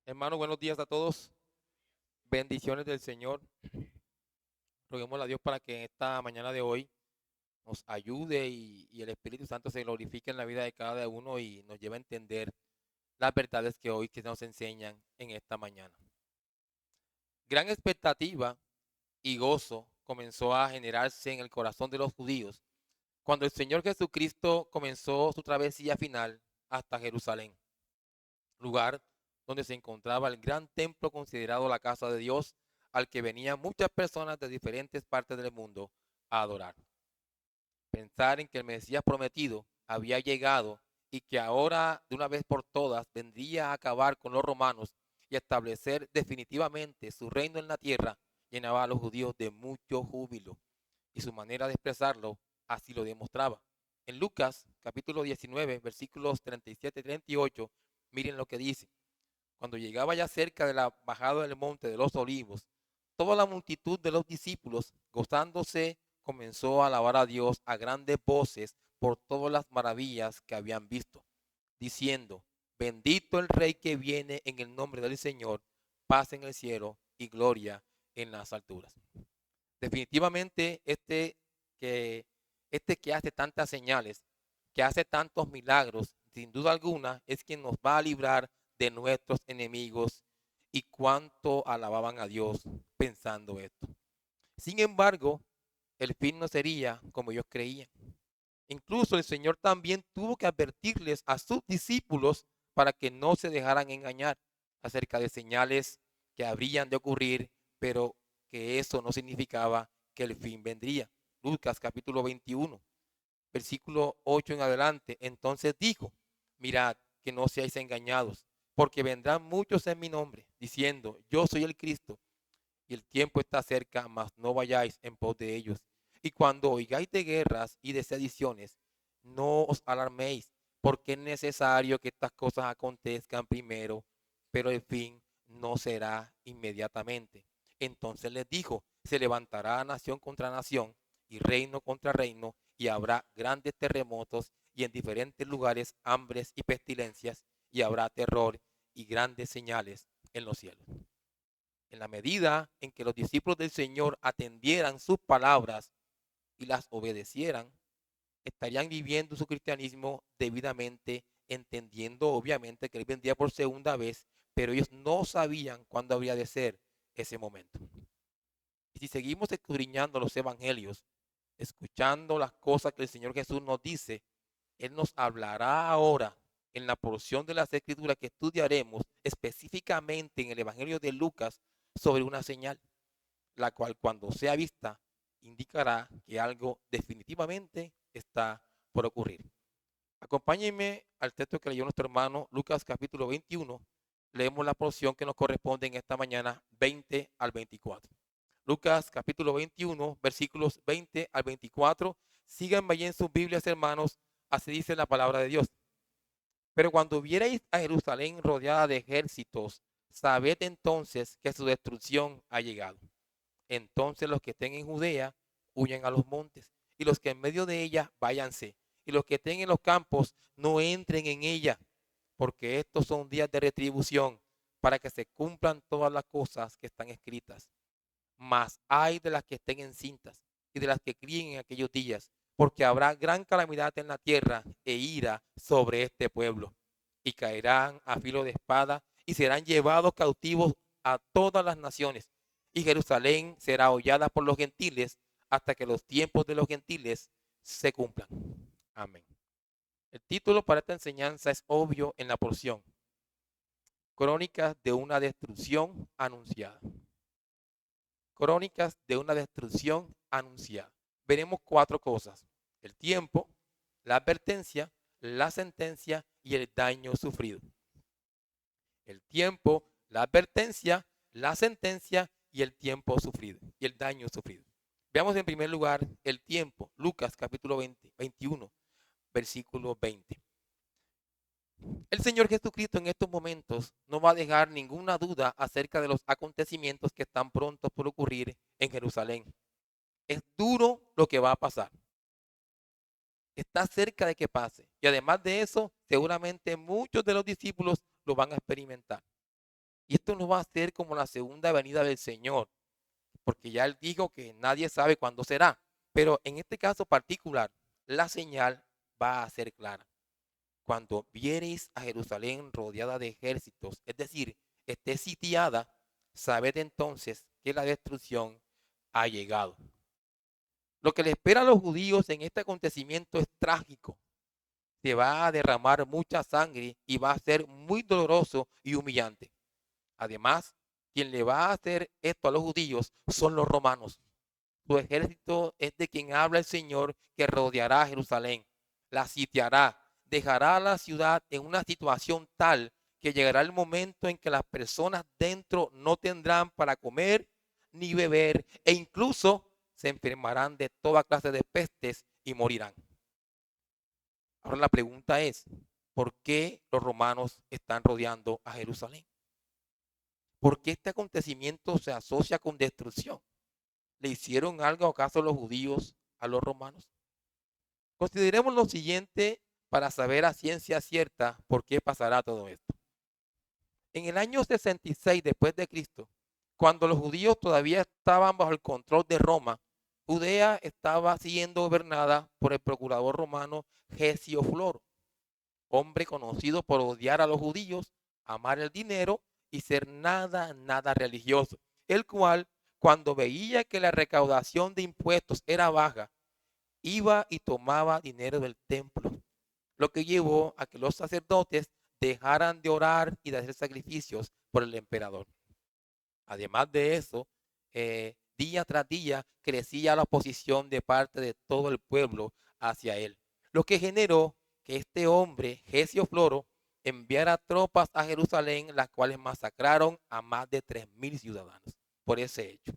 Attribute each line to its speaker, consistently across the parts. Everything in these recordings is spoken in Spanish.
Speaker 1: Hermano, buenos días a todos. Bendiciones del Señor. Roguemos a Dios para que en esta mañana de hoy nos ayude y el Espíritu Santo se glorifique en la vida de cada uno y nos lleve a entender las verdades que nos enseñan en esta mañana. Gran expectativa y gozo comenzó a generarse en el corazón de los judíos cuando el Señor Jesucristo comenzó su travesía final hasta Jerusalén, lugar donde se encontraba el gran templo considerado la casa de Dios, al que venían muchas personas de diferentes partes del mundo a adorar. Pensar en que el Mesías prometido había llegado y que ahora de una vez por todas vendría a acabar con los romanos y a establecer definitivamente su reino en la tierra, llenaba a los judíos de mucho júbilo, y su manera de expresarlo así lo demostraba. En Lucas capítulo 19 versículos 37 y 38, miren lo que dice. Cuando llegaba ya cerca de la bajada del monte de los olivos, toda la multitud de los discípulos, gozándose, comenzó a alabar a Dios a grandes voces por todas las maravillas que habían visto, diciendo: bendito el Rey que viene en el nombre del Señor, paz en el cielo y gloria en las alturas. Definitivamente que, este que hace tantas señales, que hace tantos milagros, sin duda alguna es quien nos va a librar de nuestros enemigos. Y cuánto alababan a Dios pensando esto. Sin embargo, el fin no sería como ellos creían. Incluso el Señor también tuvo que advertirles a sus discípulos para que no se dejaran engañar acerca de señales que habrían de ocurrir, pero que eso no significaba que el fin vendría. Lucas capítulo 21, versículo 8 en adelante. Entonces dijo: mirad que no seáis engañados, porque vendrán muchos en mi nombre, diciendo: yo soy el Cristo, y el tiempo está cerca, mas no vayáis en pos de ellos. Y cuando oigáis de guerras y de sediciones, no os alarméis, porque es necesario que estas cosas acontezcan primero, pero el fin no será inmediatamente. Entonces les dijo: se levantará nación contra nación y reino contra reino, y habrá grandes terremotos y en diferentes lugares hambres y pestilencias, y habrá terror y grandes señales en los cielos. En la medida en que los discípulos del Señor atendieran sus palabras y las obedecieran, estarían viviendo su cristianismo debidamente, entendiendo obviamente que Él vendría por segunda vez, pero ellos no sabían cuándo habría de ser ese momento. Y si seguimos escudriñando los evangelios, escuchando las cosas que el Señor Jesús nos dice, Él nos hablará ahora en la porción de las Escrituras que estudiaremos específicamente en el Evangelio de Lucas sobre una señal, la cual cuando sea vista indicará que algo definitivamente está por ocurrir. Acompáñenme al texto que leyó nuestro hermano Lucas capítulo 21. Leemos la porción que nos corresponde en esta mañana 20 al 24. Lucas capítulo 21, versículos 20 al 24. Síganme allí en sus Biblias, hermanos. Así dice la palabra de Dios. Pero cuando vierais a Jerusalén rodeada de ejércitos, sabed entonces que su destrucción ha llegado. Entonces los que estén en Judea huyan a los montes, y los que en medio de ella váyanse, y los que estén en los campos no entren en ella, porque estos son días de retribución, para que se cumplan todas las cosas que están escritas. Mas hay de las que estén encintas y de las que críen en aquellos días, porque habrá gran calamidad en la tierra e ira sobre este pueblo, y caerán a filo de espada y serán llevados cautivos a todas las naciones, y Jerusalén será hollada por los gentiles hasta que los tiempos de los gentiles se cumplan. Amén. El título para esta enseñanza es obvio en la porción: Crónicas de una destrucción anunciada. Crónicas de una destrucción anunciada. Veremos cuatro cosas: el tiempo, la advertencia, la sentencia y el daño sufrido. El tiempo, la advertencia, la sentencia y el tiempo sufrido y el daño sufrido. Veamos en primer lugar el tiempo. Lucas capítulo 21, versículo 20. El Señor Jesucristo en estos momentos no va a dejar ninguna duda acerca de los acontecimientos que están prontos por ocurrir en Jerusalén. Es duro lo que va a pasar. Está cerca de que pase. Y además de eso, seguramente muchos de los discípulos lo van a experimentar. Y esto no va a ser como la segunda venida del Señor, porque ya Él dijo que nadie sabe cuándo será. Pero en este caso particular, la señal va a ser clara. Cuando viereis a Jerusalén rodeada de ejércitos, es decir, esté sitiada, sabed entonces que la destrucción ha llegado. Lo que le espera a los judíos en este acontecimiento es trágico. Se va a derramar mucha sangre y va a ser muy doloroso y humillante. Además, quien le va a hacer esto a los judíos son los romanos. Su ejército es de quien habla el Señor, que rodeará a Jerusalén, la sitiará, dejará a la ciudad en una situación tal que llegará el momento en que las personas dentro no tendrán para comer ni beber e incluso se enfermarán de toda clase de pestes y morirán. Ahora la pregunta es, ¿por qué los romanos están rodeando a Jerusalén? ¿Por qué este acontecimiento se asocia con destrucción? ¿Le hicieron algo acaso los judíos a los romanos? Consideremos lo siguiente para saber a ciencia cierta por qué pasará todo esto. En el año 66 después de Cristo, cuando los judíos todavía estaban bajo el control de Roma, Judea estaba siendo gobernada por el procurador romano Gesio Floro, hombre conocido por odiar a los judíos, amar el dinero y ser nada religioso, el cual, cuando veía que la recaudación de impuestos era baja, iba y tomaba dinero del templo, lo que llevó a que los sacerdotes dejaran de orar y de hacer sacrificios por el emperador. Además de eso, día tras día crecía la oposición de parte de todo el pueblo hacia él, lo que generó que este hombre, Gesio Floro, enviara tropas a Jerusalén, las cuales masacraron a más de 3.000 ciudadanos por ese hecho.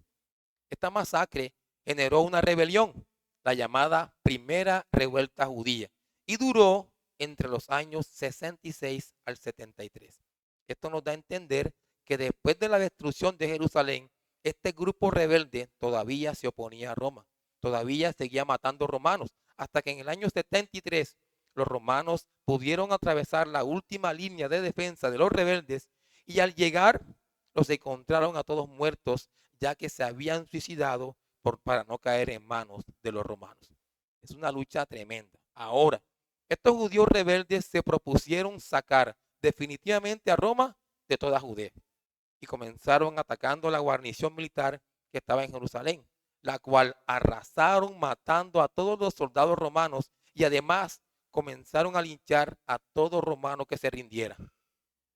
Speaker 1: Esta masacre generó una rebelión, la llamada Primera Revuelta Judía, y duró entre los años 66 al 73. Esto nos da a entender que después de la destrucción de Jerusalén, este grupo rebelde todavía se oponía a Roma, todavía seguía matando romanos, hasta que en el año 73 los romanos pudieron atravesar la última línea de defensa de los rebeldes y al llegar los encontraron a todos muertos ya que se habían suicidado para no caer en manos de los romanos. Es una lucha tremenda. Ahora, estos judíos rebeldes se propusieron sacar definitivamente a Roma de toda Judea y comenzaron atacando la guarnición militar que estaba en Jerusalén, la cual arrasaron matando a todos los soldados romanos y además comenzaron a linchar a todo romano que se rindiera,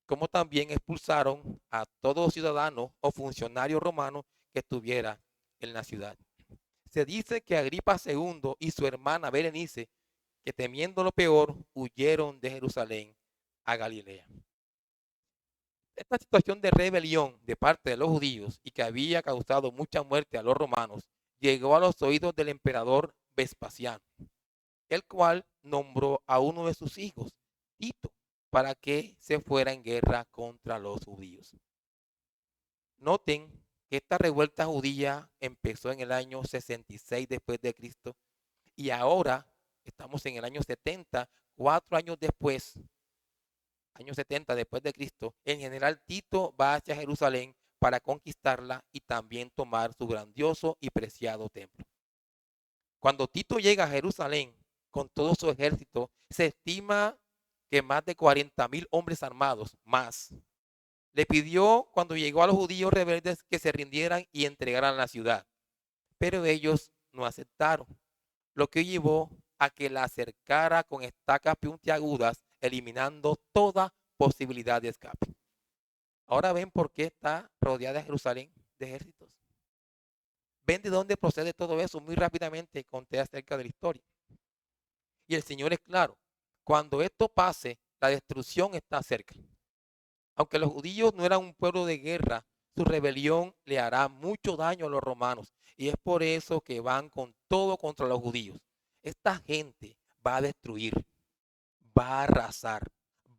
Speaker 1: como también expulsaron a todo ciudadano o funcionario romano que estuviera en la ciudad. Se dice que Agripa II y su hermana Berenice, que temiendo lo peor, huyeron de Jerusalén a Galilea. Esta situación de rebelión de parte de los judíos y que había causado mucha muerte a los romanos, llegó a los oídos del emperador Vespasiano, el cual nombró a uno de sus hijos, Tito, para que se fuera en guerra contra los judíos. Noten que esta revuelta judía empezó en el año 66 después de Cristo y ahora estamos en el año 70, 4 años después, año 70 después de Cristo. El general Tito va hacia Jerusalén para conquistarla y también tomar su grandioso y preciado templo. Cuando Tito llega a Jerusalén con todo su ejército, se estima que más de 40.000 hombres armados más. Le pidió cuando llegó a los judíos rebeldes que se rindieran y entregaran la ciudad, pero ellos no aceptaron, lo que llevó a que la acercara con estacas puntiagudas, eliminando toda posibilidad de escape. Ahora ven por qué está rodeada Jerusalén de ejércitos. Ven de dónde procede todo eso. Muy rápidamente conté acerca de la historia. Y el Señor es claro, cuando esto pase, la destrucción está cerca. Aunque los judíos no eran un pueblo de guerra, su rebelión le hará mucho daño a los romanos. Y es por eso que van con todo contra los judíos. Esta gente va a destruir, va a arrasar,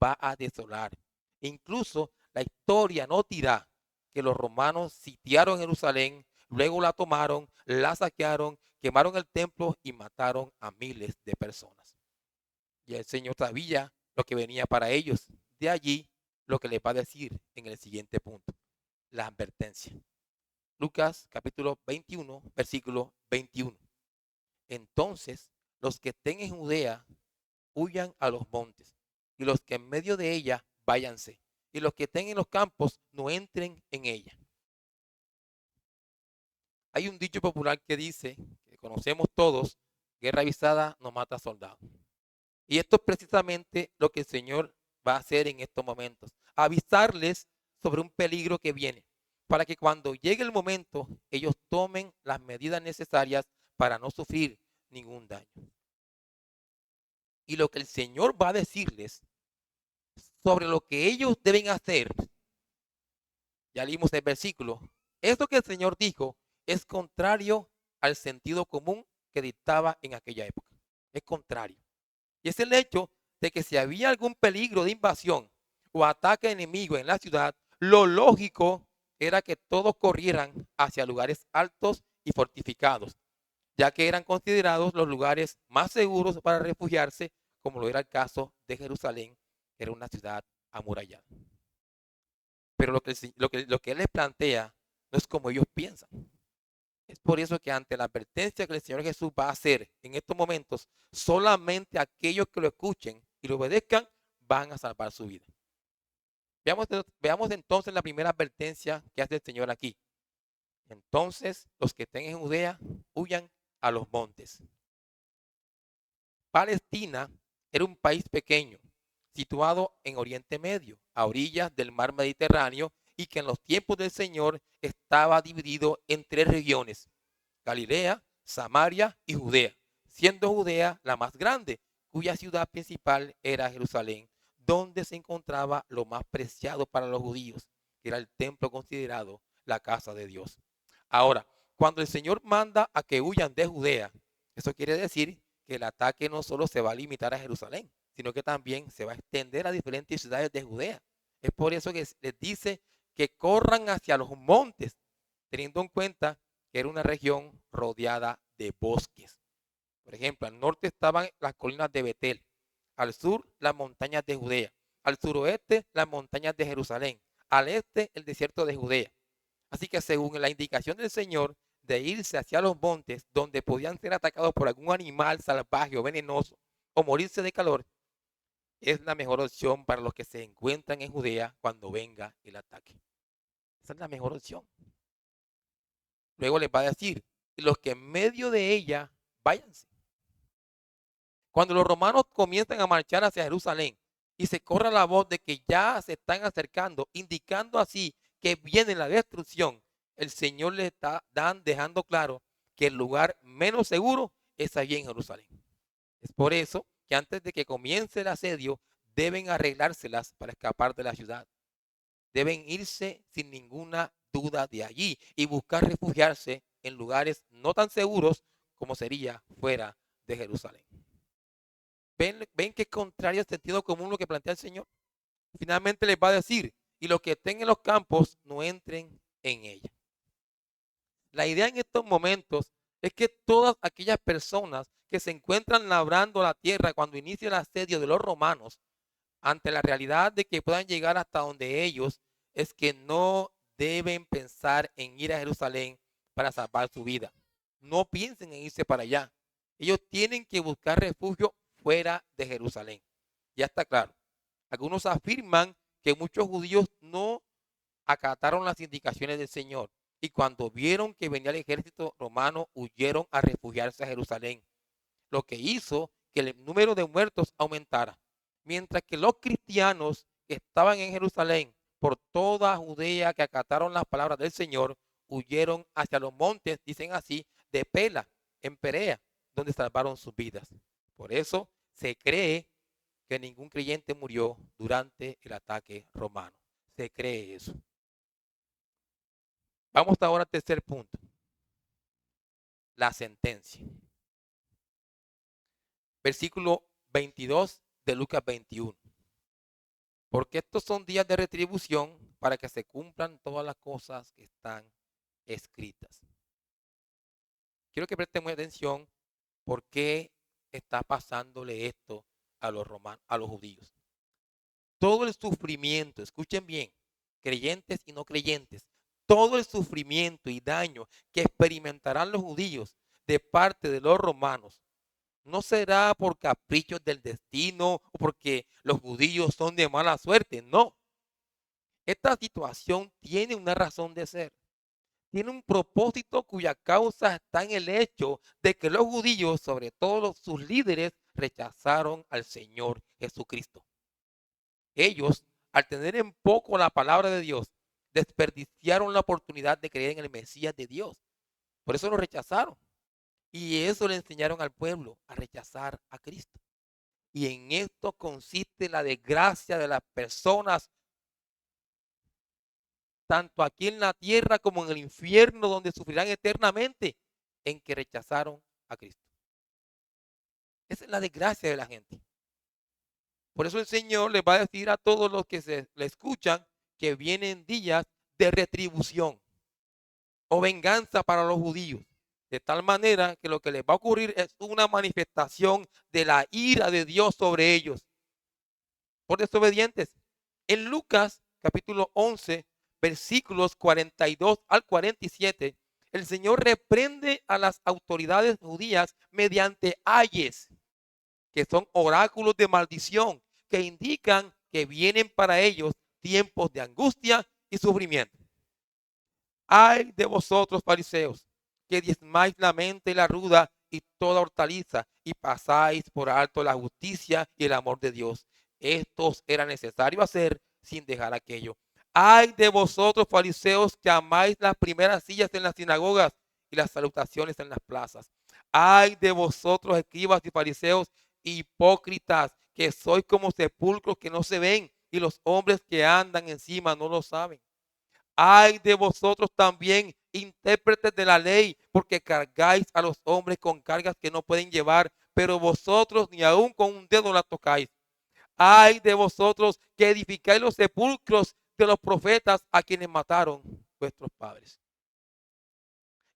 Speaker 1: va a desolar. Incluso la historia no dirá que los romanos sitiaron Jerusalén, luego la tomaron, la saquearon, quemaron el templo y mataron a miles de personas. Y el Señor sabía lo que venía para ellos. De allí lo que les va a decir en el siguiente punto, la advertencia. Lucas capítulo 21, versículo 21. Entonces, los que estén en Judea huyan a los montes, y los que en medio de ella váyanse, y los que estén en los campos no entren en ella. Hay un dicho popular que dice, que conocemos todos, guerra avisada no mata soldado. Y esto es precisamente lo que el Señor va a hacer en estos momentos, avisarles sobre un peligro que viene, para que cuando llegue el momento ellos tomen las medidas necesarias para no sufrir ningún daño. Y lo que el Señor va a decirles sobre lo que ellos deben hacer, ya leímos el versículo, esto que el Señor dijo es contrario al sentido común que dictaba en aquella época. Es contrario. Y es el hecho de que si había algún peligro de invasión o ataque enemigo en la ciudad, lo lógico era que todos corrieran hacia lugares altos y fortificados, ya que eran considerados los lugares más seguros para refugiarse, como lo era el caso de Jerusalén, que era una ciudad amurallada. Pero lo que él les plantea no es como ellos piensan. Es por eso que ante la advertencia que el Señor Jesús va a hacer en estos momentos, solamente aquellos que lo escuchen y lo obedezcan van a salvar su vida. Veamos entonces la primera advertencia que hace el Señor aquí. Entonces los que estén en Judea huyan a los montes. Palestina era un país pequeño, situado en Oriente Medio, a orillas del mar Mediterráneo, y que en los tiempos del Señor estaba dividido en tres regiones: Galilea, Samaria y Judea, siendo Judea la más grande, cuya ciudad principal era Jerusalén, donde se encontraba lo más preciado para los judíos, que era el templo considerado la casa de Dios. Ahora, cuando el Señor manda a que huyan de Judea, eso quiere decir que el ataque no solo se va a limitar a Jerusalén, sino que también se va a extender a diferentes ciudades de Judea. Es por eso que les dice que corran hacia los montes, teniendo en cuenta que era una región rodeada de bosques. Por ejemplo, al norte estaban las colinas de Betel, al sur las montañas de Judea, al suroeste las montañas de Jerusalén, al este el desierto de Judea. Así que según la indicación del Señor de irse hacia los montes donde podían ser atacados por algún animal salvaje o venenoso o morirse de calor, es la mejor opción para los que se encuentran en Judea cuando venga el ataque. Esa es la mejor opción. Luego les va a decir, los que en medio de ella, váyanse. Cuando los romanos comienzan a marchar hacia Jerusalén y se corre la voz de que ya se están acercando, indicando así que viene la destrucción, el Señor les está dejando claro que el lugar menos seguro es allí en Jerusalén. Es por eso que antes de que comience el asedio, deben arreglárselas para escapar de la ciudad. Deben irse sin ninguna duda de allí y buscar refugiarse en lugares no tan seguros como sería fuera de Jerusalén. ¿Ven que es contrario al sentido común lo que plantea el Señor? Finalmente les va a decir, y los que estén en los campos no entren en ella. La idea en estos momentos es que todas aquellas personas que se encuentran labrando la tierra cuando inicia el asedio de los romanos, ante la realidad de que puedan llegar hasta donde ellos, es que no deben pensar en ir a Jerusalén para salvar su vida. No piensen en irse para allá. Ellos tienen que buscar refugio fuera de Jerusalén. Ya está claro. Algunos afirman que muchos judíos no acataron las indicaciones del Señor y cuando vieron que venía el ejército romano huyeron a refugiarse a Jerusalén, lo que hizo que el número de muertos aumentara. Mientras que los cristianos que estaban en Jerusalén por toda Judea que acataron las palabras del Señor, huyeron hacia los montes, dicen así, de Pela, en Perea, donde salvaron sus vidas. Por eso se cree que ningún creyente murió durante el ataque romano. Se cree eso. Vamos ahora al tercer punto, la sentencia. Versículo 22 de Lucas 21. Porque estos son días de retribución para que se cumplan todas las cosas que están escritas. Quiero que presten mucha atención por qué está pasándole esto a los romanos, a los judíos. todo el sufrimiento, escuchen bien, creyentes y no creyentes, todo el sufrimiento y daño que experimentarán los judíos de parte de los romanos, no será por caprichos del destino o porque los judíos son de mala suerte, no. Esta situación tiene una razón de ser, tiene un propósito cuya causa está en el hecho de que los judíos, sobre todo sus líderes, rechazaron al Señor Jesucristo. Ellos, al tener en poco la palabra de Dios, desperdiciaron la oportunidad de creer en el Mesías de Dios. Por eso lo rechazaron. Y eso le enseñaron al pueblo a rechazar a Cristo. Y en esto consiste la desgracia de las personas, tanto aquí en la tierra como en el infierno, donde sufrirán eternamente, en que rechazaron a Cristo. Esa es la desgracia de la gente. Por eso el Señor les va a decir a todos los que le escuchan que vienen días de retribución o venganza para los judíos. De tal manera que lo que les va a ocurrir es una manifestación de la ira de Dios sobre ellos por desobedientes. En Lucas capítulo 11, versículos 42 al 47, el Señor reprende a las autoridades judías mediante ayes, que son oráculos de maldición, que indican que vienen para ellos tiempos de angustia y sufrimiento. Ay de vosotros, fariseos, que diezmáis la mente y la ruda y toda hortaliza, y pasáis por alto la justicia y el amor de Dios. Estos era necesario hacer sin dejar aquello. Ay de vosotros, fariseos, que amáis las primeras sillas en las sinagogas y las salutaciones en las plazas. Ay de vosotros, escribas y fariseos, hipócritas, que sois como sepulcros que no se ven, y los hombres que andan encima no lo saben. Ay de vosotros también, intérpretes de la ley, porque cargáis a los hombres con cargas que no pueden llevar, pero vosotros ni aun con un dedo la tocáis. Ay de vosotros que edificáis los sepulcros de los profetas a quienes mataron vuestros padres.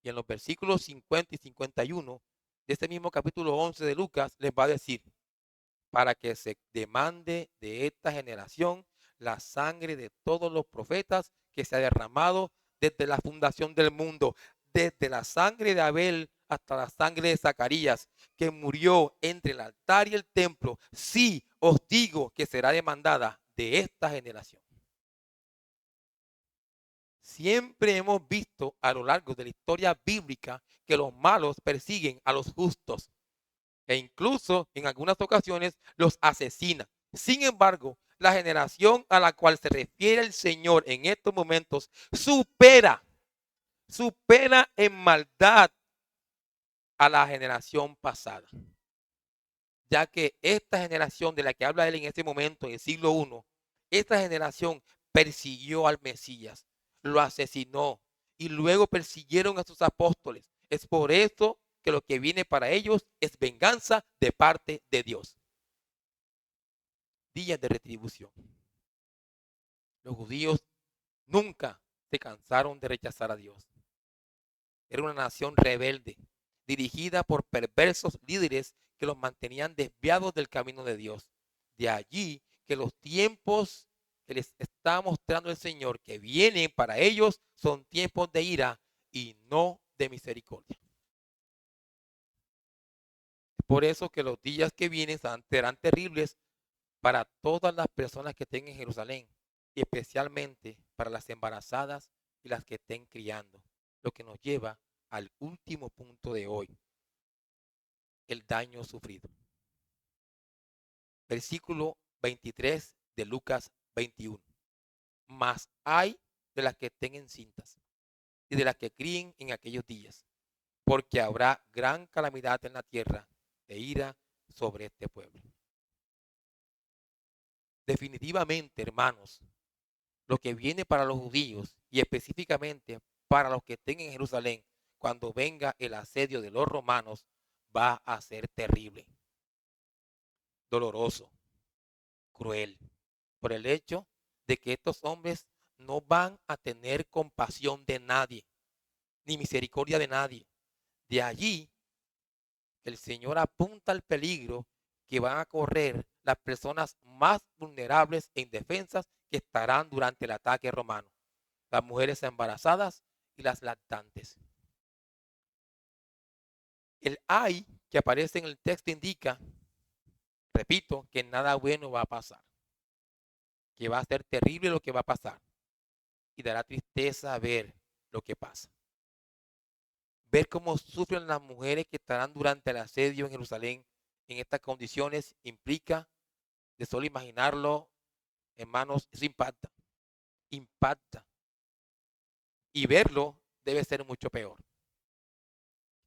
Speaker 1: Y en los versículos 50 y 51 de este mismo capítulo 11 de Lucas les va a decir, para que se demande de esta generación la sangre de todos los profetas que se ha derramado desde la fundación del mundo, desde la sangre de Abel hasta la sangre de Zacarías, que murió entre el altar y el templo. Sí, os digo que será demandada de esta generación. Siempre hemos visto a lo largo de la historia bíblica que los malos persiguen a los justos e incluso en algunas ocasiones los asesina. Sin embargo, la generación a la cual se refiere el Señor en estos momentos supera en maldad a la generación pasada, ya que esta generación de la que habla él en este momento, en el siglo I, esta generación persiguió al Mesías, lo asesinó y luego persiguieron a sus apóstoles. Es por eso que lo que viene para ellos es venganza de parte de Dios. Días de retribución. Los judíos nunca se cansaron de rechazar a Dios. Era una nación rebelde, dirigida por perversos líderes que los mantenían desviados del camino de Dios. De allí que los tiempos que les está mostrando el Señor que vienen para ellos son tiempos de ira y no de misericordia. Por eso que los días que vienen serán terribles para todas las personas que estén en Jerusalén y especialmente para las embarazadas y las que estén criando. Lo que nos lleva al último punto de hoy, el daño sufrido. Versículo 23 de Lucas 21. Mas hay de las que estén encintas y de las que críen en aquellos días, porque habrá gran calamidad en la tierra e ira sobre este pueblo. Definitivamente, hermanos, lo que viene para los judíos y específicamente para los que estén en Jerusalén cuando venga el asedio de los romanos va a ser terrible, doloroso, cruel, por el hecho de que estos hombres no van a tener compasión de nadie, ni misericordia de nadie. De allí el Señor apunta al peligro que van a correr las personas más vulnerables e indefensas que estarán durante el ataque romano: las mujeres embarazadas y las lactantes. El ay que aparece en el texto indica, repito, que nada bueno va a pasar, que va a ser terrible lo que va a pasar y dará tristeza ver lo que pasa. Ver cómo sufren las mujeres que estarán durante el asedio en Jerusalén en estas condiciones implica, de solo imaginarlo, hermanos, eso impacta, impacta. Y verlo debe ser mucho peor.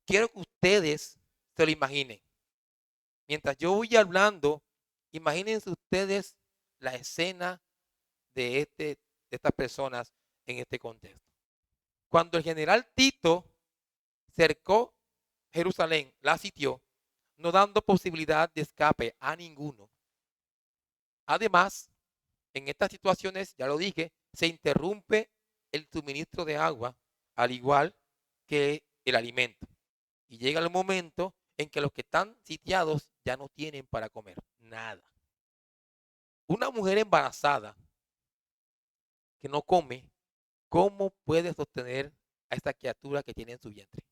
Speaker 1: Quiero que ustedes se lo imaginen. Mientras yo voy hablando, imagínense ustedes la escena de estas personas en este contexto. Cuando el general Tito cercó Jerusalén, la sitió, no dando posibilidad de escape a ninguno. Además, en estas situaciones, ya lo dije, se interrumpe el suministro de agua, al igual que el alimento. Y llega el momento en que los que están sitiados ya no tienen para comer nada. Una mujer embarazada que no come, ¿cómo puede sostener a esta criatura que tiene en su vientre?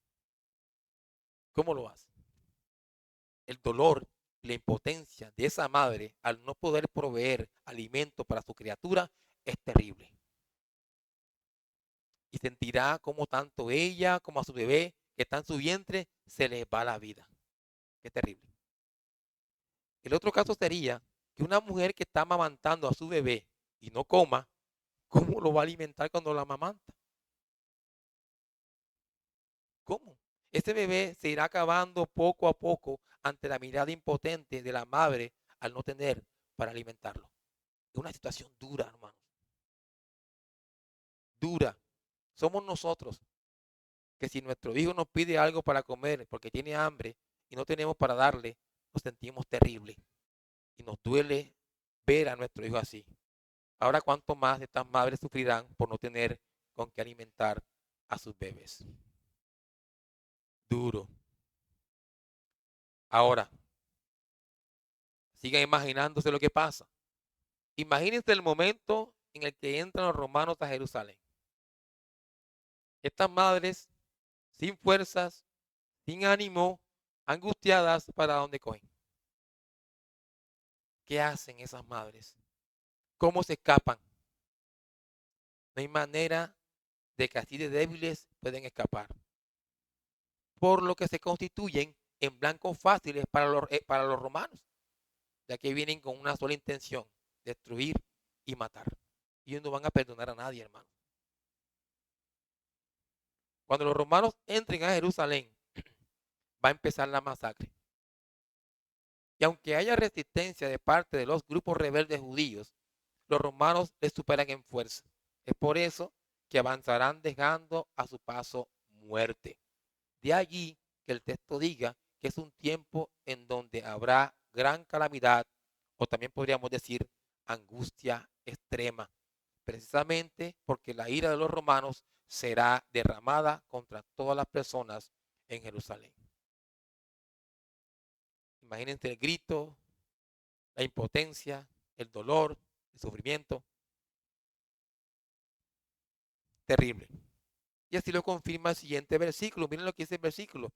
Speaker 1: ¿Cómo lo hace? El dolor y la impotencia de esa madre al no poder proveer alimento para su criatura es terrible. Y sentirá como tanto ella como a su bebé que está en su vientre se les va la vida. Qué terrible. El otro caso sería que una mujer que está amamantando a su bebé y no coma, ¿cómo lo va a alimentar cuando la amamanta? ¿Cómo? Ese bebé se irá acabando poco a poco ante la mirada impotente de la madre al no tener para alimentarlo. Es una situación dura, hermanos. Dura. Somos nosotros que si nuestro hijo nos pide algo para comer porque tiene hambre y no tenemos para darle, nos sentimos terrible y nos duele ver a nuestro hijo así. Ahora, ¿cuánto más estas madres sufrirán por no tener con qué alimentar a sus bebés? Duro. Ahora, sigan imaginándose lo que pasa. Imagínense el momento en el que entran los romanos a Jerusalén. Estas madres, sin fuerzas, sin ánimo, angustiadas, ¿para dónde cogen? ¿Qué hacen esas madres? ¿Cómo se escapan? No hay manera de que así de débiles pueden escapar. Por lo que se constituyen en blancos fáciles para los romanos, ya que vienen con una sola intención: destruir y matar. Y ellos no van a perdonar a nadie, hermano. Cuando los romanos entren a Jerusalén, va a empezar la masacre. Y aunque haya resistencia de parte de los grupos rebeldes judíos, los romanos les superan en fuerza. Es por eso que avanzarán dejando a su paso muerte. De allí que el texto diga que es un tiempo en donde habrá gran calamidad, o también podríamos decir angustia extrema, precisamente porque la ira de los romanos será derramada contra todas las personas en Jerusalén. Imagínense el grito, la impotencia, el dolor, el sufrimiento. Terrible. Y así lo confirma el siguiente versículo. Miren lo que dice el versículo.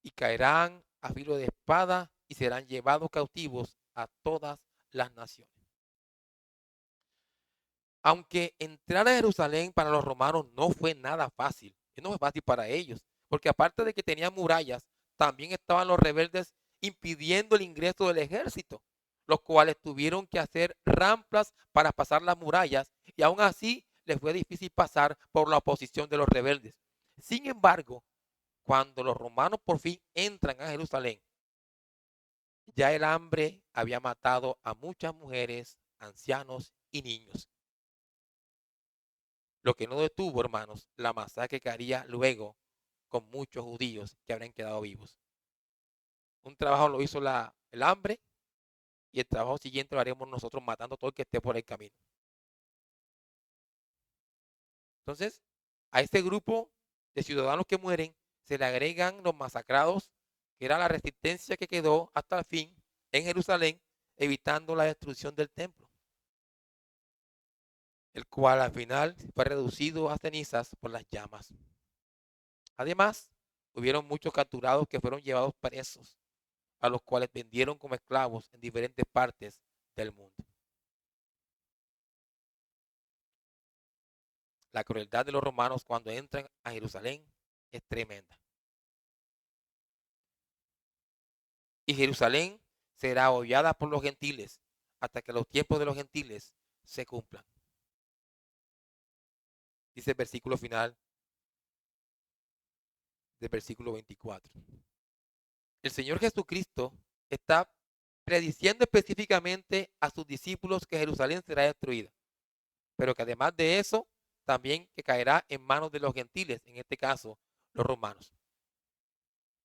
Speaker 1: Y caerán a filo de espada y serán llevados cautivos a todas las naciones. Aunque entrar a Jerusalén para los romanos no fue nada fácil, no fue fácil para ellos, porque aparte de que tenían murallas, también estaban los rebeldes impidiendo el ingreso del ejército, los cuales tuvieron que hacer rampas para pasar las murallas y aún así les fue difícil pasar por la oposición de los rebeldes. Sin embargo, cuando los romanos por fin entran a Jerusalén, ya el hambre había matado a muchas mujeres, ancianos y niños. Lo que no detuvo, hermanos, la masacre que haría luego con muchos judíos que habrían quedado vivos. Un trabajo lo hizo el hambre y el trabajo siguiente lo haremos nosotros matando a todo el que esté por el camino. Entonces, a este grupo de ciudadanos que mueren se le agregan los masacrados, que era la resistencia que quedó hasta el fin en Jerusalén, evitando la destrucción del templo, el cual al final fue reducido a cenizas por las llamas. Además, hubieron muchos capturados que fueron llevados presos, a los cuales vendieron como esclavos en diferentes partes del mundo. La crueldad de los romanos cuando entran a Jerusalén es tremenda. Y Jerusalén será hollada por los gentiles hasta que los tiempos de los gentiles se cumplan. Dice el versículo final del versículo 24. El Señor Jesucristo está prediciendo específicamente a sus discípulos que Jerusalén será destruida, pero que además de eso, también que caerá en manos de los gentiles, en este caso, los romanos.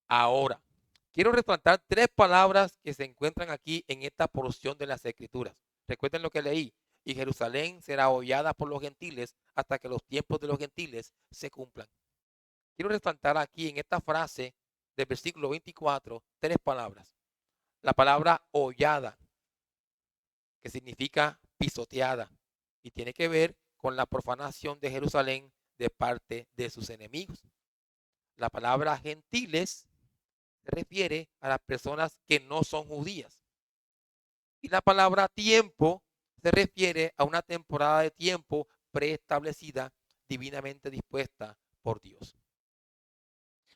Speaker 1: Ahora, quiero resaltar tres palabras que se encuentran aquí en esta porción de las Escrituras. Recuerden lo que leí. Y Jerusalén será hollada por los gentiles hasta que los tiempos de los gentiles se cumplan. Quiero resaltar aquí en esta frase del versículo 24 tres palabras. La palabra hollada, que significa pisoteada, y tiene que ver con la profanación de Jerusalén de parte de sus enemigos. La palabra gentiles se refiere a las personas que no son judías. Y la palabra tiempo se refiere a una temporada de tiempo preestablecida, divinamente dispuesta por Dios.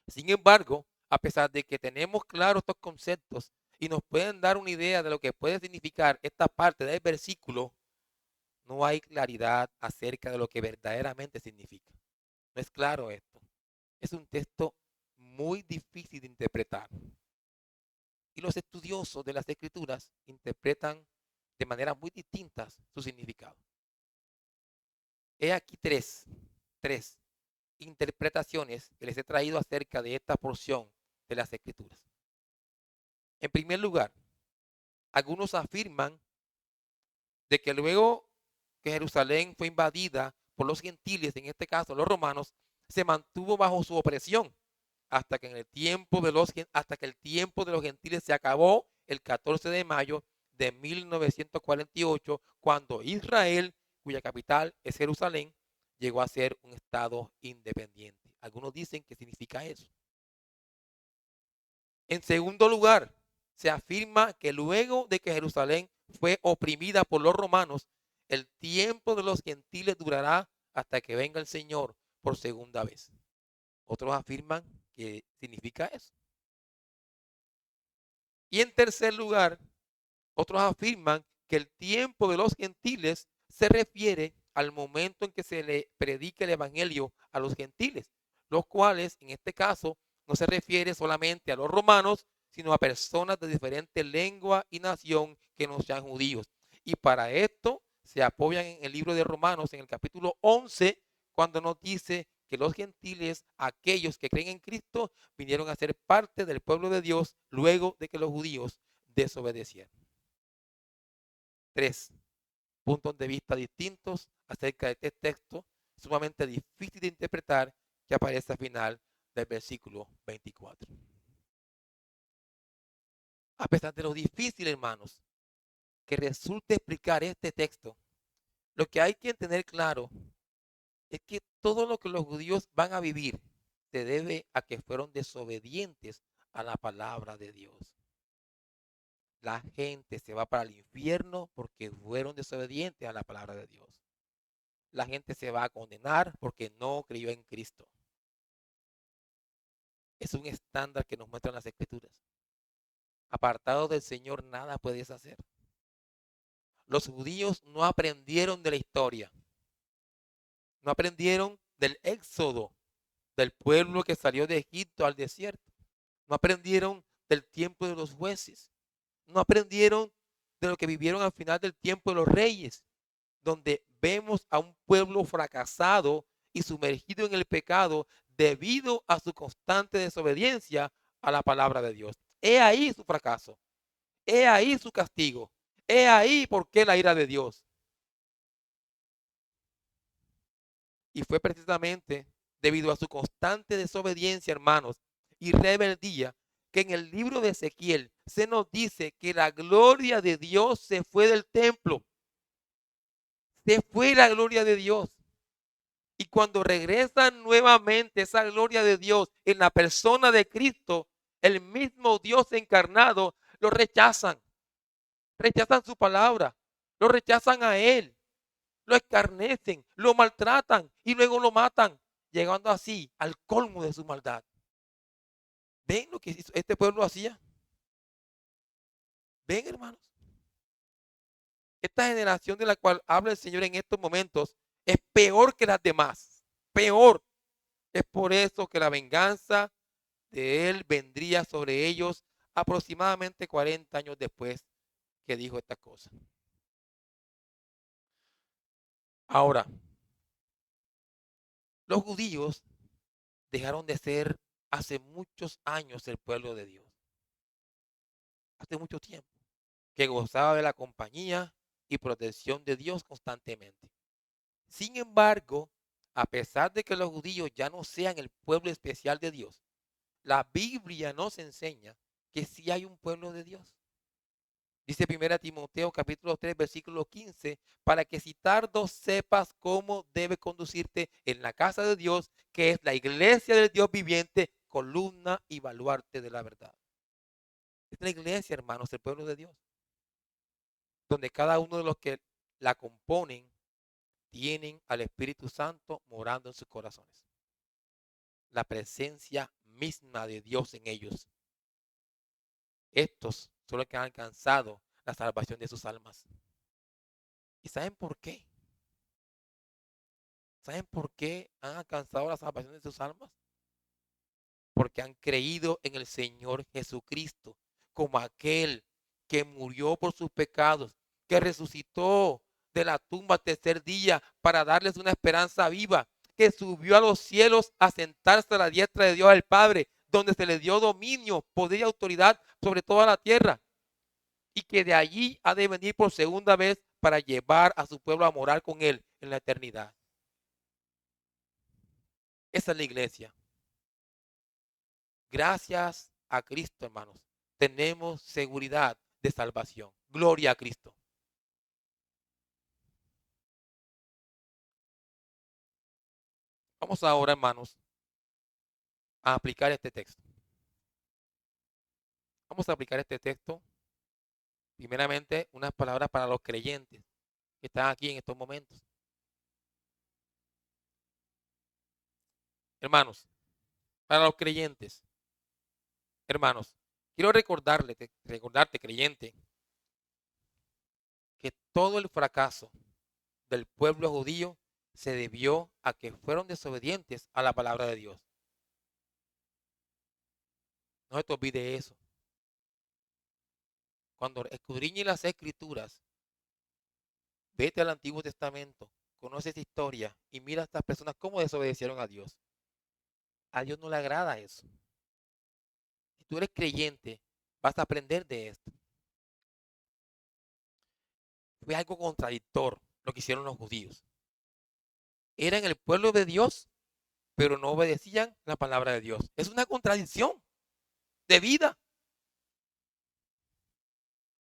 Speaker 1: Sin embargo, a pesar de que tenemos claros estos conceptos y nos pueden dar una idea de lo que puede significar esta parte del versículo, no hay claridad acerca de lo que verdaderamente significa. No es claro esto. Es un texto muy difícil de interpretar. Y los estudiosos de las escrituras interpretan de manera muy distinta su significado. He aquí tres interpretaciones que les he traído acerca de esta porción de las escrituras. En primer lugar, algunos afirman de que luego que Jerusalén fue invadida por los gentiles, en este caso los romanos, se mantuvo bajo su opresión hasta que el tiempo de los gentiles se acabó el 14 de mayo de 1948, cuando Israel, cuya capital es Jerusalén, llegó a ser un estado independiente. Algunos dicen que significa eso. En segundo lugar, se afirma que luego de que Jerusalén fue oprimida por los romanos, el tiempo de los gentiles durará hasta que venga el Señor por segunda vez. Otros afirman que significa eso. Y en tercer lugar, otros afirman que el tiempo de los gentiles se refiere al momento en que se le predica el evangelio a los gentiles, los cuales en este caso no se refiere solamente a los romanos, sino a personas de diferentes lengua y nación que no sean judíos. Y para esto se apoyan en el libro de Romanos, en el capítulo 11, cuando nos dice que los gentiles, aquellos que creen en Cristo, vinieron a ser parte del pueblo de Dios luego de que los judíos desobedecieron. Tres puntos de vista distintos acerca de este texto sumamente difícil de interpretar que aparece al final del versículo 24. A pesar de lo difícil, hermanos, que resulte explicar este texto, lo que hay que tener claro es que todo lo que los judíos van a vivir se debe a que fueron desobedientes a la palabra de Dios. La gente se va para el infierno porque fueron desobedientes a la palabra de Dios. La gente se va a condenar porque no creyó en Cristo. Es un estándar que nos muestran las escrituras. Apartado del Señor nada puedes hacer. Los judíos no aprendieron de la historia. No aprendieron del éxodo del pueblo que salió de Egipto al desierto. No aprendieron del tiempo de los jueces. No aprendieron de lo que vivieron al final del tiempo de los reyes, donde vemos a un pueblo fracasado y sumergido en el pecado debido a su constante desobediencia a la palabra de Dios. He ahí su fracaso. He ahí su castigo. He ahí por qué la ira de Dios. Y fue precisamente debido a su constante desobediencia, hermanos, y rebeldía, que en el libro de Ezequiel se nos dice que la gloria de Dios se fue del templo. Se fue la gloria de Dios. Y cuando regresa nuevamente esa gloria de Dios en la persona de Cristo, el mismo Dios encarnado, lo rechazan. Rechazan su palabra. Lo rechazan a Él. Lo escarnecen, lo maltratan y luego lo matan, llegando así al colmo de su maldad. ¿Ven lo que este pueblo hacía? ¿Ven, hermanos? Esta generación de la cual habla el Señor en estos momentos es peor que las demás. Peor. Es por eso que la venganza de Él vendría sobre ellos aproximadamente 40 años después que dijo esta cosa. Ahora, los judíos dejaron de ser hace muchos años el pueblo de Dios. Hace mucho tiempo. Que gozaba de la compañía y protección de Dios constantemente. Sin embargo, a pesar de que los judíos ya no sean el pueblo especial de Dios, la Biblia nos enseña que sí hay un pueblo de Dios. Dice 1 Timoteo capítulo 3 versículo 15, para que si tardo sepas cómo debe conducirte en la casa de Dios, que es la iglesia del Dios viviente, columna y baluarte de la verdad. Es la iglesia, hermanos, el pueblo de Dios, donde cada uno de los que la componen tienen al Espíritu Santo morando en sus corazones. La presencia misma de Dios en ellos. Estos son los que han alcanzado la salvación de sus almas. ¿Y saben por qué? ¿Saben por qué han alcanzado la salvación de sus almas? Porque han creído en el Señor Jesucristo como aquel que murió por sus pecados, que resucitó de la tumba al tercer día para darles una esperanza viva, que subió a los cielos a sentarse a la diestra de Dios el Padre, donde se le dio dominio, poder y autoridad sobre toda la tierra, y que de allí ha de venir por segunda vez para llevar a su pueblo a morar con él en la eternidad. Esa es la iglesia. Gracias a Cristo, hermanos, tenemos seguridad de salvación. Gloria a Cristo. Vamos ahora, hermanos, a aplicar este texto. Vamos a aplicar este texto. Primeramente, unas palabras para los creyentes que están aquí en estos momentos. Hermanos, para los creyentes, hermanos, quiero recordarte, creyente, que todo el fracaso del pueblo judío se debió a que fueron desobedientes a la palabra de Dios. No se te olvide eso. Cuando escudriñes las escrituras, vete al Antiguo Testamento, conoce esa historia y mira a estas personas cómo desobedecieron a Dios. A Dios no le agrada eso. Si tú eres creyente, vas a aprender de esto. Fue algo contradictorio lo que hicieron los judíos. Eran el pueblo de Dios, pero no obedecían la palabra de Dios. Es una contradicción de vida.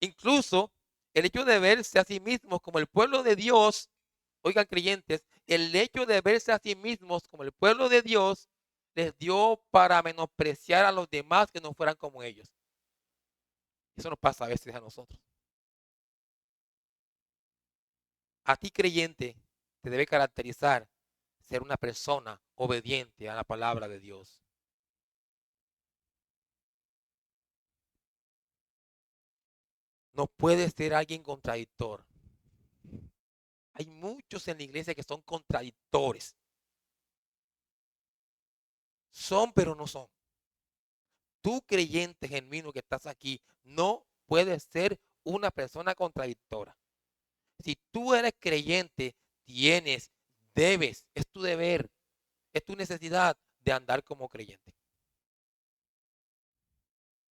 Speaker 1: Incluso el hecho de verse a sí mismos como el pueblo de Dios, oigan creyentes, el hecho de verse a sí mismos como el pueblo de Dios les dio para menospreciar a los demás que no fueran como ellos. Eso nos pasa a veces a nosotros. A ti creyente te debe caracterizar ser una persona obediente a la palabra de Dios. No puedes ser alguien contradictor. Hay muchos en la iglesia que son contradictores. Son, pero no son. Tú creyente genuino que estás aquí, no puedes ser una persona contradictora. Si tú eres creyente, debes, es tu deber, es tu necesidad de andar como creyente.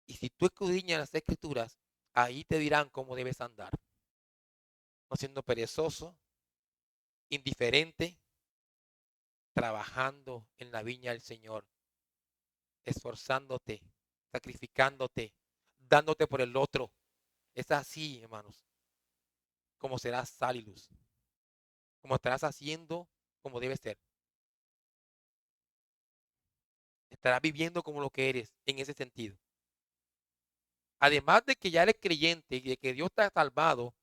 Speaker 1: Y si tú escudriñas las escrituras, ahí te dirán cómo debes andar. No siendo perezoso, indiferente, trabajando en la viña del Señor, esforzándote, sacrificándote, dándote por el otro. Es así, hermanos, como serás sal y luz, como estarás haciendo como debe ser. Estarás viviendo como lo que eres en ese sentido. Además de que ya eres creyente y de que Dios te ha salvado,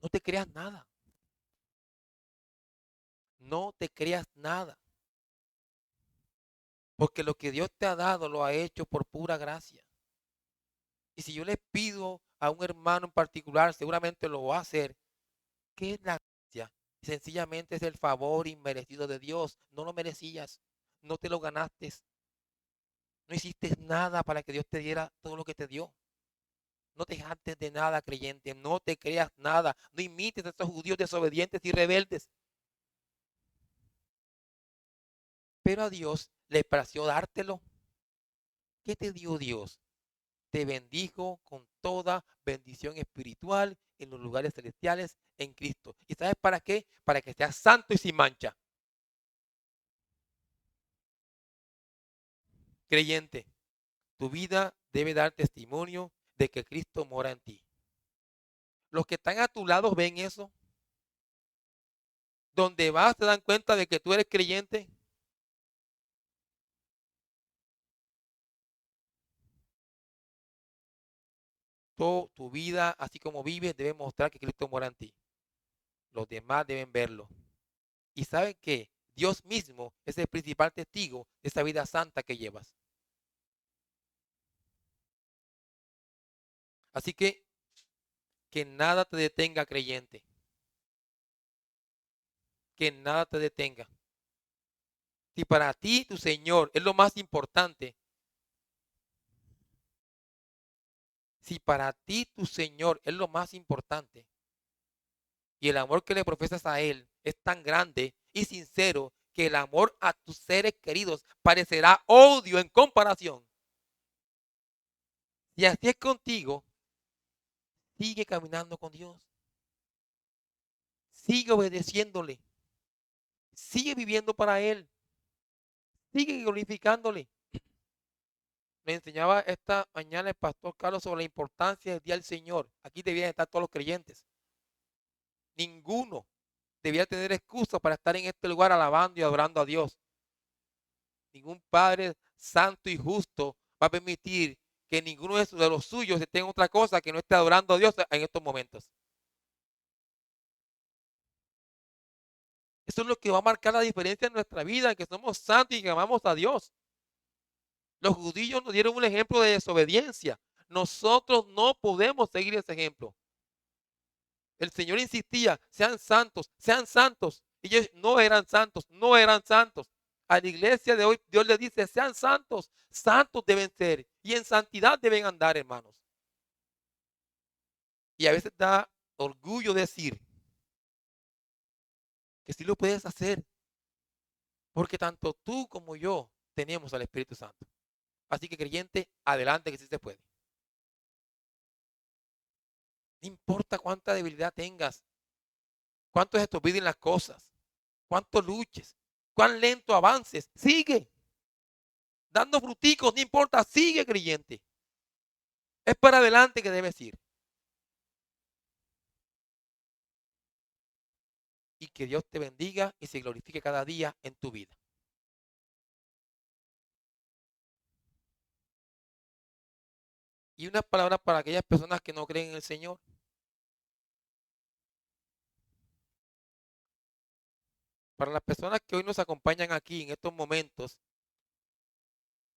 Speaker 1: no te creas nada. No te creas nada. Porque lo que Dios te ha dado lo ha hecho por pura gracia. Y si yo le pido a un hermano en particular, seguramente lo va a hacer. ¿Qué es la gracia? Sencillamente es el favor inmerecido de Dios. No lo merecías. No te lo ganaste. No hiciste nada para que Dios te diera todo lo que te dio. No te dejaste de nada, creyente. No te creas nada. No imites a esos judíos desobedientes y rebeldes. Pero a Dios le pareció dártelo. ¿Qué te dio Dios? Te bendijo con toda bendición espiritual en los lugares celestiales en Cristo. ¿Y sabes para qué? Para que seas santo y sin mancha. Creyente, tu vida debe dar testimonio de que Cristo mora en ti. Los que están a tu lado ven eso. Donde vas te dan cuenta de que tú eres creyente. Tu vida, así como vives, debe mostrar que Cristo mora en ti. Los demás deben verlo. Y saben que Dios mismo es el principal testigo de esa vida santa que llevas. Así que nada te detenga, creyente. Que nada te detenga. Si para ti tu Señor es lo más importante, si para ti tu Señor es lo más importante y el amor que le profesas a Él es tan grande y sincero que el amor a tus seres queridos parecerá odio en comparación. Si así es contigo, sigue caminando con Dios. Sigue obedeciéndole. Sigue viviendo para Él. Sigue glorificándole. Me enseñaba esta mañana el pastor Carlos sobre la importancia del día del Señor. Aquí debían estar todos los creyentes. Ninguno debía tener excusa para estar en este lugar alabando y adorando a Dios. Ningún Padre santo y justo va a permitir que ninguno de los suyos esté en otra cosa que no esté adorando a Dios en estos momentos. Eso es lo que va a marcar la diferencia en nuestra vida, que somos santos y que amamos a Dios. Los judíos nos dieron un ejemplo de desobediencia. Nosotros no podemos seguir ese ejemplo. El Señor insistía, sean santos, sean santos. Y ellos no eran santos, no eran santos. A la iglesia de hoy Dios le dice, sean santos, santos deben ser. Y en santidad deben andar, hermanos. Y a veces da orgullo decir que sí lo puedes hacer. Porque tanto tú como yo tenemos al Espíritu Santo. Así que creyente, adelante que sí se puede. No importa cuánta debilidad tengas, cuánto se te olviden las cosas, cuánto luches, cuán lento avances, sigue. Dando fruticos, no importa, sigue creyente. Es para adelante que debes ir. Y que Dios te bendiga y se glorifique cada día en tu vida. Y unas palabras para aquellas personas que no creen en el Señor. Para las personas que hoy nos acompañan aquí en estos momentos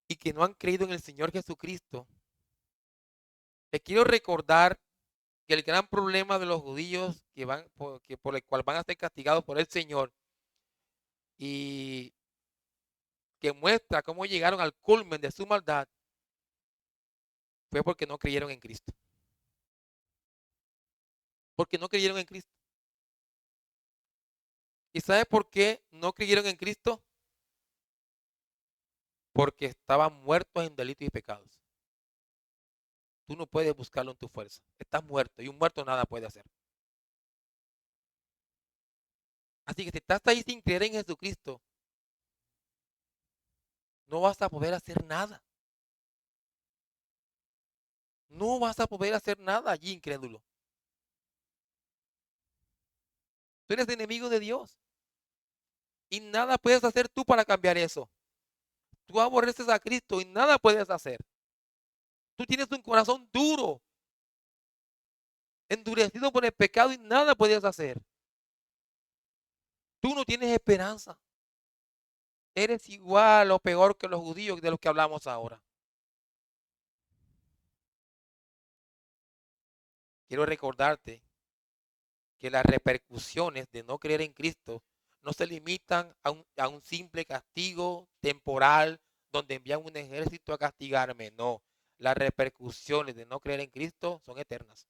Speaker 1: y que no han creído en el Señor Jesucristo, les quiero recordar que el gran problema de los judíos que por el cual van a ser castigados por el Señor y que muestra cómo llegaron al culmen de su maldad fue porque no creyeron en Cristo. Porque no creyeron en Cristo. ¿Y sabe por qué no creyeron en Cristo? Porque estaban muertos en delitos y pecados. Tú no puedes buscarlo en tu fuerza. Estás muerto y un muerto nada puede hacer. Así que si estás ahí sin creer en Jesucristo, no vas a poder hacer nada. No vas a poder hacer nada allí, incrédulo. Tú eres enemigo de Dios y nada puedes hacer tú para cambiar eso. Tú aborreces a Cristo y nada puedes hacer. Tú tienes un corazón duro, endurecido por el pecado y nada puedes hacer. Tú no tienes esperanza. Eres igual o peor que los judíos de los que hablamos ahora. Quiero recordarte que las repercusiones de no creer en Cristo no se limitan a un simple castigo temporal donde envían un ejército a castigarme. No, las repercusiones de no creer en Cristo son eternas.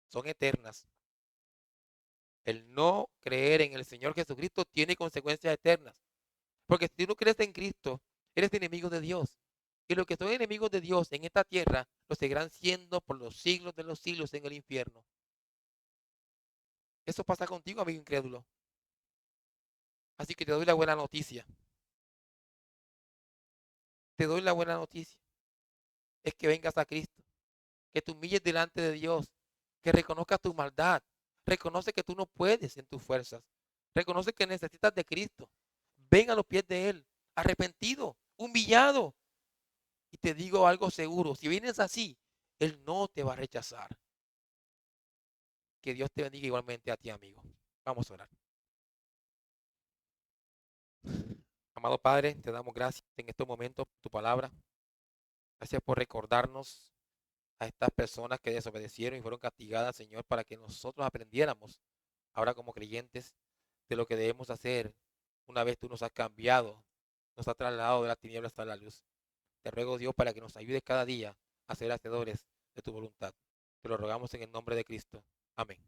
Speaker 1: Son eternas. El no creer en el Señor Jesucristo tiene consecuencias eternas. Porque si tú no crees en Cristo, eres enemigo de Dios. Y los que son enemigos de Dios en esta tierra lo seguirán siendo por los siglos de los siglos en el infierno. Eso pasa contigo, amigo incrédulo. Así que te doy la buena noticia. Te doy la buena noticia. Es que vengas a Cristo. Que te humilles delante de Dios. Que reconozcas tu maldad. Reconoce que tú no puedes en tus fuerzas. Reconoce que necesitas de Cristo. Ven a los pies de Él. Arrepentido. Humillado. Y te digo algo seguro. Si vienes así, Él no te va a rechazar. Que Dios te bendiga igualmente a ti, amigo. Vamos a orar. Amado Padre, te damos gracias en estos momentos por tu palabra. Gracias por recordarnos a estas personas que desobedecieron y fueron castigadas, Señor, para que nosotros aprendiéramos ahora como creyentes de lo que debemos hacer una vez tú nos has cambiado, nos has trasladado de las tinieblas a la luz. Te ruego, Dios, para que nos ayudes cada día a ser hacedores de tu voluntad. Te lo rogamos en el nombre de Cristo. Amén.